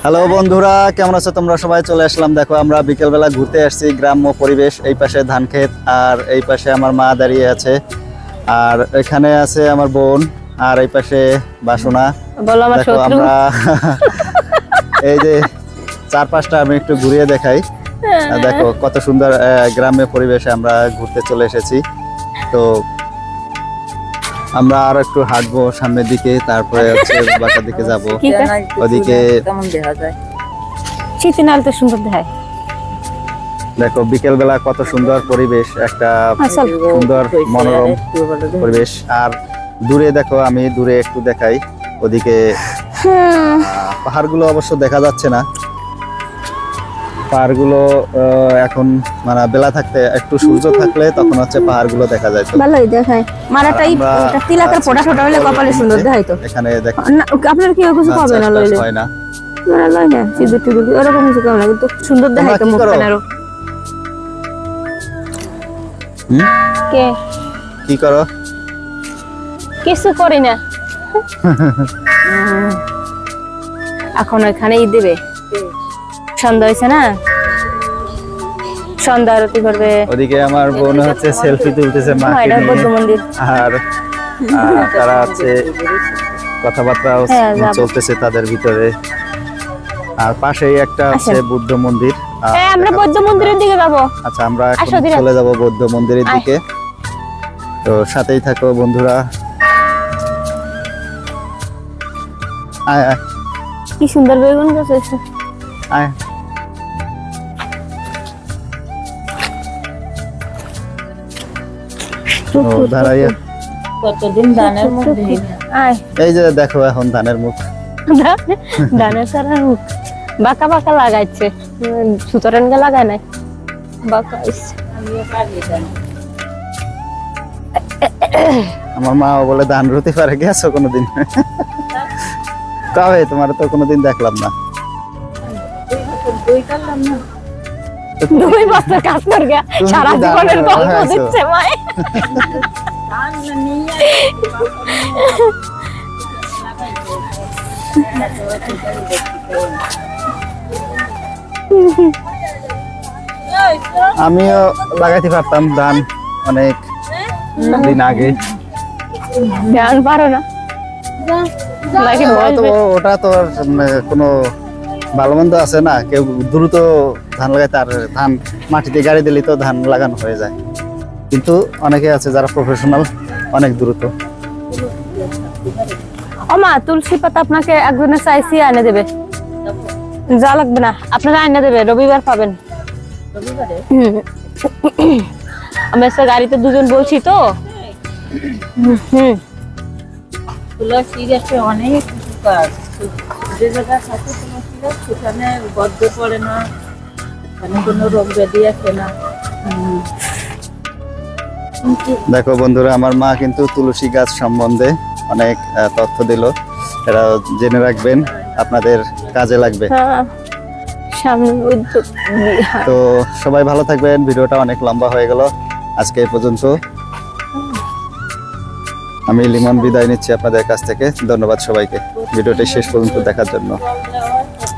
Hello বন্ধুরা, কেমন আছো তোমরা? সবাই চলে আসলাম। দেখো আমরা বিকেলবেলা ঘুরতে আসছি, গ্রাম্য পরিবেশ। এই পাশে ধান ক্ষেত আর এই পাশে আমার মা দাঁড়িয়ে আছে, আর এখানে আছে আমার বোন, আর এই পাশে বাসনা। দেখো আমরা এই যে চারপাশটা আমি একটু ঘুরিয়ে দেখাই। দেখো কত সুন্দর গ্রাম্য পরিবেশে আমরা ঘুরতে চলে এসেছি। তো আমরা আর একটু হাঁটবো সামনের দিকে, তারপরে হচ্ছে বাসার দিকে যাব। ওদিকে কেমন দেখা যায়, শীতনাল তো সুন্দর দেখায়। দেখো বিকেল বেলা কত সুন্দর পরিবেশ, একটা সুন্দর মনোরম পরিবেশ। আর দূরে দেখো, আমি দূরে একটু দেখাই, ওদিকে পাহাড়গুলো অবশ্য দেখা যাচ্ছে না। পাহাড়গুলো এখন মানে বেলা থাকতে, একটু সূর্য থাকলে তখন হচ্ছে পাহাড়গুলো দেখা যায়। তো ভালোই দেখায়, মারাটাই তিলাকের ফোঁটা ফোঁটা হলে কপালে সুন্দর দেখায়। তো এখানে দেখো আপনার কি কিছু পাবে না, লইলে হয় না, লয় না, সিঁদুর টিদুর ওরকম কিছু কেমন লাগে, তো সুন্দর দেখায় তো মুখ কানারও। কে কি করো? কিছু করি না, এখন ওইখানেই দেবে। সন্ধ্যা হয়েছে না, সন্ধ্যা আরতি করবে। ওদিকে আমার বোন হচ্ছে সেলফি তুলতেছে মাকে নিয়ে, বৌদ্ধ মন্দির। আর তারা হচ্ছে কথাবার্তা চলতেছে তাদের ভিতরে। আর পাশেই একটা হচ্ছে বুদ্ধ মন্দির। আমরা বৌদ্ধ মন্দিরের দিকে যাবো। আচ্ছা, আমরা এখন চলে যাব বৌদ্ধ মন্দিরের দিকে। তো সাথেই থাকো বন্ধুরা। আয় আয়, কি সুন্দর বেগুন গাছ আছে। আয়, দাঁড়াইয়া কতদিন ধানের মধ্যে। এই যে দেখো এখন ধানের মুখ, ধানের সারা মুখ বাঁকা বাঁকা লাগাইছে, সুতরাং লাগায় নাই, বাঁকা হইছে। আমার মা বলে ধান রুতি পারে, গেছো কোনোদিন? কবে? তোমার তো কোনোদিন দেখলাম না। 2 বছর কাজ করে সারা জীবনের গল্প দিচ্ছে মায়ে। আমিও লাগাইতে পারতাম ধান অনেক দিন আগে। ধান পারো না? ওটা তো কোনো ভালো মন্দ আছে না, কেউ দ্রুত ধান লাগায়, তার ধান মাটিতে গাড়ি দিলেই তো ধান লাগানো হয়ে যায়। কিন্তু অনেকে আছে যারা প্রফেশনাল, অনেক দ্রুত। মা তুলসী পাতা আপনাকে একজনের চাইছি এনে দেবে, যা লাগবে না আপনারা এনে দেবে, রবিবার পাবেন। আমি গাড়িতে দুজন বলছি তো। তুলসী গাছে অনেক উপকার, যে জায়গা থাকে তুলসী গাছ সেখানে বদ্ধ পড়ে না, মানে কোনো রোগ ব্যাধি আসে না। দেখো বন্ধুরা, আমার মা কিন্তু তুলসী গাছ সম্বন্ধে অনেক তথ্য দিল, এটা জেনে রাখবেন, আপনাদের কাজে লাগবে। তো সবাই ভালো থাকবেন। ভিডিওটা অনেক লম্বা হয়ে গেল আজকে এই পর্যন্ত। আমি লিমন বিদায় নিচ্ছি আপনাদের কাছ থেকে। ধন্যবাদ সবাইকে ভিডিওটি শেষ পর্যন্ত দেখার জন্য।